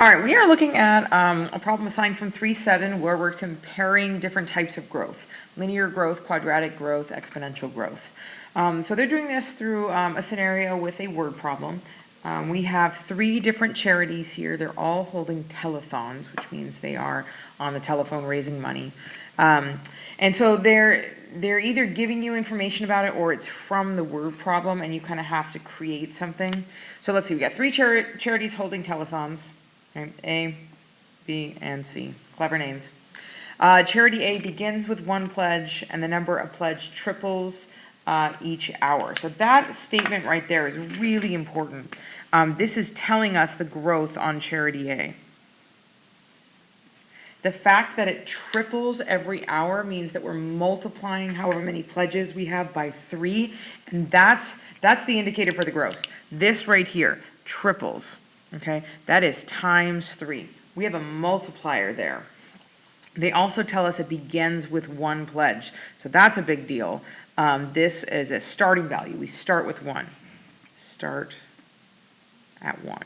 All right, we are looking at a problem assigned from 3-7 where we're comparing different types of growth: linear growth, quadratic growth, exponential growth. So they're doing this through a scenario with a word problem. We have 3 different charities here. They're all holding telethons, which means they are on the telephone raising money. And so they're either giving you information about it or it's from the word problem and you kind of have to create something. So let's see, we got 3 charities holding telethons. Okay, A, B, and C. Clever names. Charity A begins with 1 pledge, and the number of pledge triples each hour. So that statement right there is really important. This is telling us the growth on Charity A. The fact that it triples every hour means that we're multiplying however many pledges we have by 3, and that's the indicator for the growth. This right here, triples. Okay, that is times 3. We have a multiplier there. They also tell us it begins with 1 pledge. So that's a big deal. This is a starting value. We start with 1. Start at 1.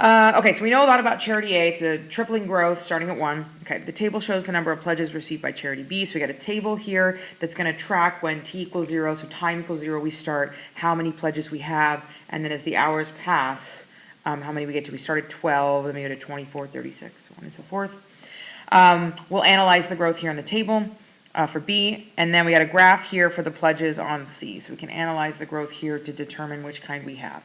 Okay, so we know a lot about Charity A. It's a tripling growth starting at 1. Okay, the table shows the number of pledges received by Charity B. So we got a table here that's going to track when t equals 0, so time equals 0, we start, how many pledges we have, and then as the hours pass, how many we get to. We start at 12, then we go to 24, 36, so on and so forth. We'll analyze the growth here on the table for B, and then we got a graph here for the pledges on C. So we can analyze the growth here to determine which kind we have.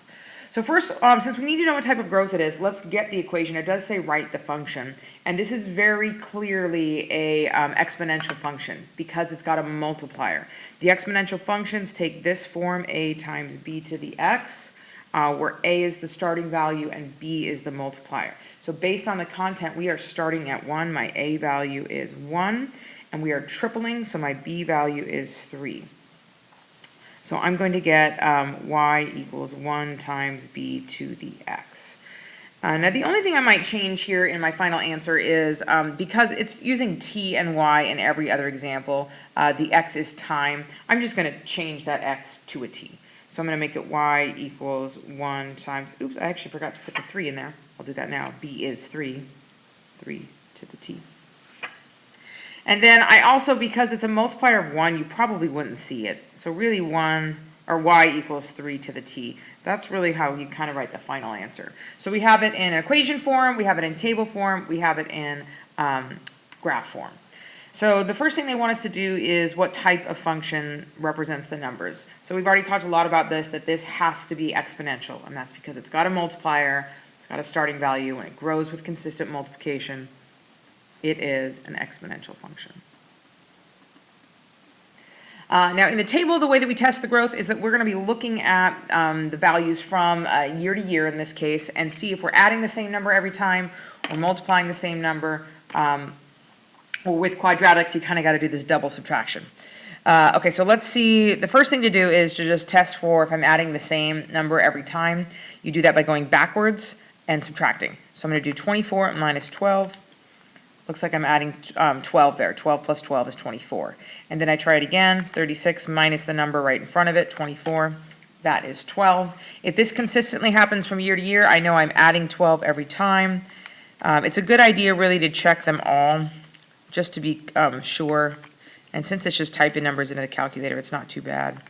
So first, since we need to know what type of growth it is, let's get the equation. It does say write the function, and this is very clearly a exponential function because it's got a multiplier. The exponential functions take this form, a times b to the x, where a is the starting value and b is the multiplier. So based on the content, we are starting at 1. My a value is 1, and we are tripling, so my b value is 3. So I'm going to get y equals 1 times b to the x. Now the only thing I might change here in my final answer is because it's using t and y in every other example, the x is time, I'm just going to change that x to a t. So I'm going to make it y equals 1 times, oops, I actually forgot to put the 3 in there. I'll do that now. b is 3 to the t. And then I also, because it's a multiplier of 1, you probably wouldn't see it. So really 1, or y equals 3 to the t. That's really how you kind of write the final answer. So we have it in equation form, we have it in table form, we have it in graph form. So the first thing they want us to do is what type of function represents the numbers. So we've already talked a lot about this, that this has to be exponential, and that's because it's got a multiplier, it's got a starting value, and it grows with consistent multiplication. It is an exponential function. Now in the table, the way that we test the growth is that we're going to be looking at the values from year to year in this case and see if we're adding the same number every time or multiplying the same number. Or with quadratics, you kind of got to do this double subtraction. Okay, so let's see. The first thing to do is to just test for if I'm adding the same number every time. You do that by going backwards and subtracting. So I'm going to do 24 minus 12. Looks like I'm adding 12 there. 12 plus 12 is 24. And then I try it again, 36 minus the number right in front of it, 24. That is 12. If this consistently happens from year to year, I know I'm adding 12 every time. It's a good idea really to check them all just to be sure. And since it's just typing numbers into the calculator, it's not too bad.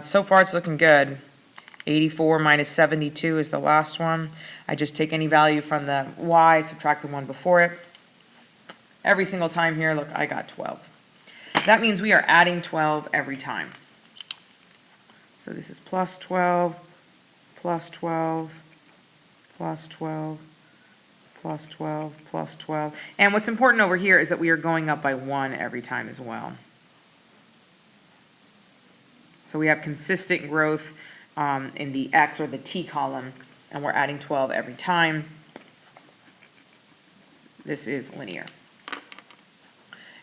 So far it's looking good. 84 minus 72 is the last one. I just take any value from the y, subtract the one before it. Every single time here, look, I got 12. That means we are adding 12 every time. So this is plus 12, plus 12, plus 12, plus 12, plus 12. And what's important over here is that we are going up by 1 every time as well. So we have consistent growth in the x or the t column, and we're adding 12 every time. This is linear.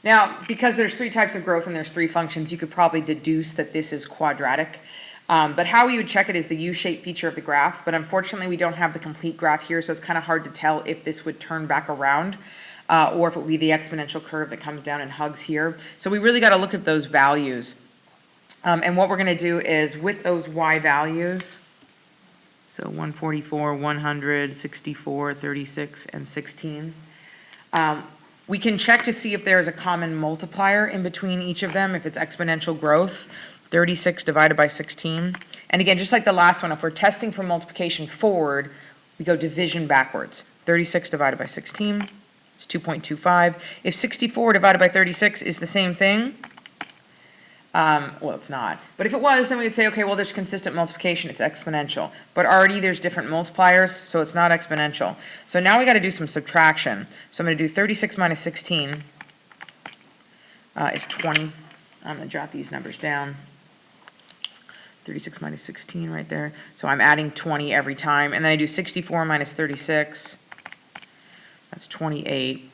Now, because there's 3 types of growth and there's 3 functions, you could probably deduce that this is quadratic. But how we would check it is the U-shaped feature of the graph, but unfortunately we don't have the complete graph here, so it's kind of hard to tell if this would turn back around or if it would be the exponential curve that comes down and hugs here. So we really got to look at those values. And what we're going to do is with those y values, So 144, 100, 64, 36, and 16. We can check to see if there's a common multiplier in between each of them, if it's exponential growth, 36 divided by 16. And again, just like the last one, if we're testing for multiplication forward, we go division backwards. 36 divided by 16 is 2.25. If 64 divided by 36 is the same thing, well, it's not. But if it was, then we would say, okay, well, there's consistent multiplication, it's exponential. But already there's different multipliers, so it's not exponential. So now we got to do some subtraction. So I'm going to do 36 minus 16 is 20. I'm going to jot these numbers down. 36 minus 16 right there. So I'm adding 20 every time. And then I do 64 minus 36. That's 28.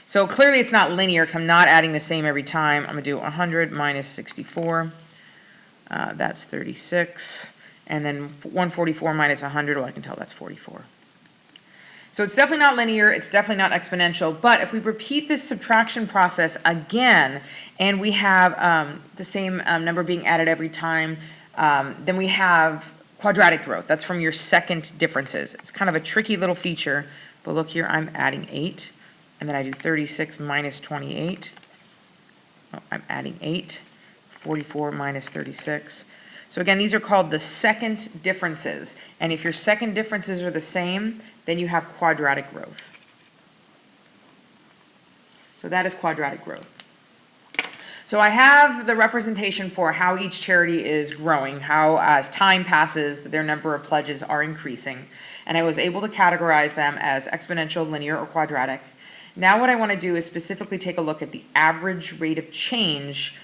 So clearly it's not linear because I'm not adding the same every time. I'm going to do 100 minus 64. That's 36. And then 144 minus 100, well, I can tell that's 44. So it's definitely not linear. It's definitely not exponential. But if we repeat this subtraction process again, and we have the same number being added every time, then we have quadratic growth. That's from your second differences. It's kind of a tricky little feature. But look here, I'm adding 8. And then I do 36 minus 28. Oh, I'm adding 8. 44 minus 36. So again, these are called the second differences. And if your second differences are the same, then you have quadratic growth. So that is quadratic growth. So I have the representation for how each charity is growing, how as time passes, their number of pledges are increasing. And I was able to categorize them as exponential, linear, or quadratic. Now what I want to do is specifically take a look at the average rate of change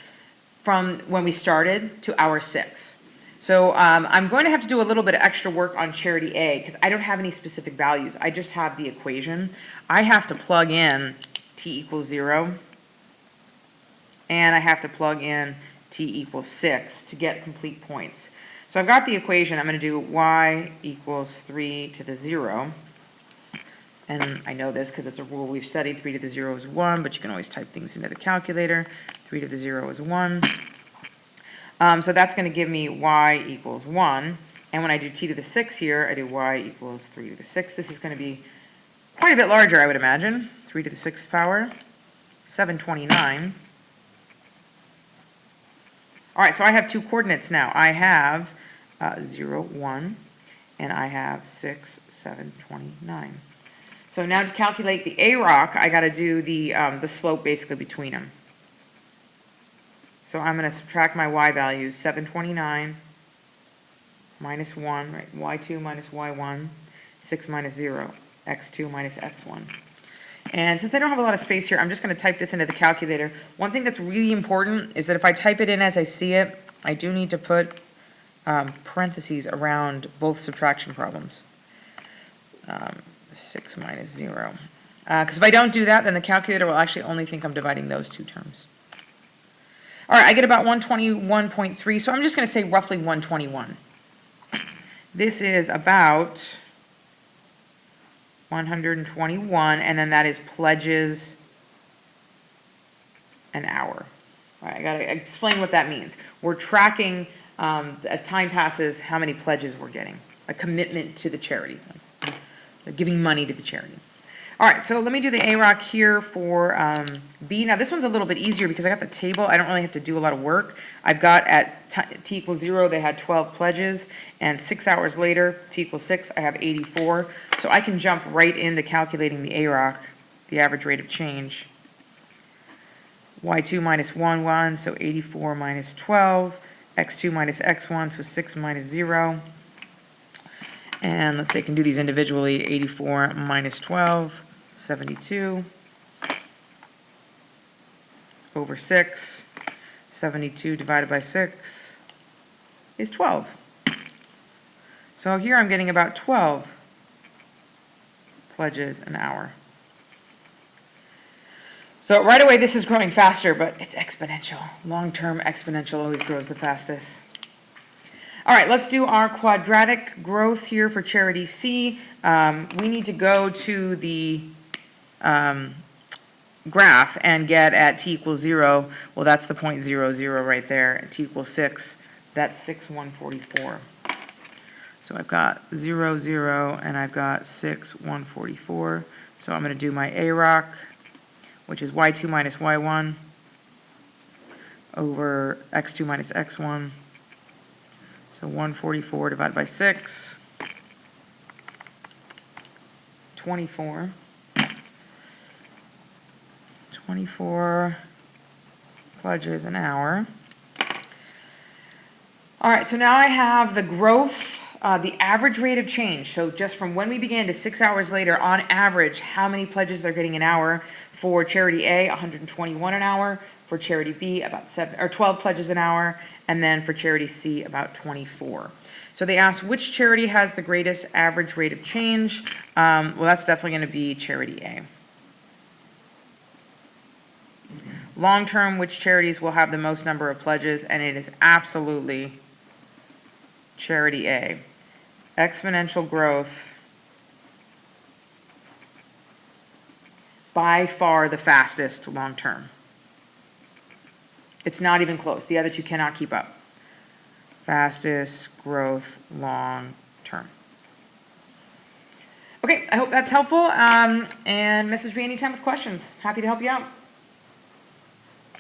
from when we started to hour 6. So I'm going to have to do a little bit of extra work on charity A because I don't have any specific values. I just have the equation. I have to plug in t equals 0, and I have to plug in t equals 6 to get complete points. So I've got the equation. I'm going to do y equals 3 to the 0. And I know this because it's a rule we've studied. 3 to the 0 is 1, but you can always type things into the calculator. 3 to the 0 is 1. So that's going to give me y equals 1. And when I do t to the 6 here, I do y equals 3 to the 6. This is going to be quite a bit larger, I would imagine. 3 to the 6th power, 729. All right, so I have two coordinates now. I have 0, 1, and I have 6, 729. So now to calculate the AROC, I got to do the slope basically between them. So I'm going to subtract my y values, 729 minus 1, right? Y2 minus y1, 6 minus 0, x2 minus x1. And since I don't have a lot of space here, I'm just going to type this into the calculator. One thing that's really important is that if I type it in as I see it, I do need to put parentheses around both subtraction problems. 6 minus 0. Because if I don't do that, then the calculator will actually only think I'm dividing those two terms. All right, I get about 121.3, so I'm just going to say roughly 121. This is about 121, and then that is pledges an hour. All right, I got to explain what that means. We're tracking, as time passes, how many pledges we're getting, a commitment to the charity. They're giving money to the charity. All right, so let me do the AROC here for B. Now, this one's a little bit easier because I got the table. I don't really have to do a lot of work. I've got at t equals 0, they had 12 pledges, and 6 hours later, t equals 6, I have 84. So I can jump right into calculating the AROC, the average rate of change. Y2 minus 1, 1, so 84 minus 12. X2 minus X1, so 6 minus 0. And let's say I can do these individually. 84 minus 12, 72. Over 6. 72 divided by 6 is 12. So here I'm getting about 12 pledges an hour. So right away this is growing faster, but it's exponential. Long-term exponential always grows the fastest. All right, let's do our quadratic growth here for charity C. We need to go to the graph and get at t equals 0. Well, that's the point 0, 0 right there. At t equals 6, that's 6, 144. So I've got 0, 0, and I've got 6, 144. So I'm going to do my AROC, which is y2 minus y1 over x2 minus x1. So 144 divided by 6, 24. 24 pledges an hour. All right, so now I have the growth, the average rate of change. So just from when we began to 6 hours later, on average, how many pledges they're getting an hour. For charity A, 121 an hour. For charity B, about 12 pledges an hour. And then for charity C, about 24. So they asked which charity has the greatest average rate of change. Well, that's definitely going to be charity A. Long term, which charities will have the most number of pledges? And it is absolutely charity A. Exponential growth, by far the fastest long term. It's not even close. The other two cannot keep up. Fastest growth long term. Okay, I hope that's helpful. And message me anytime with questions. Happy to help you out.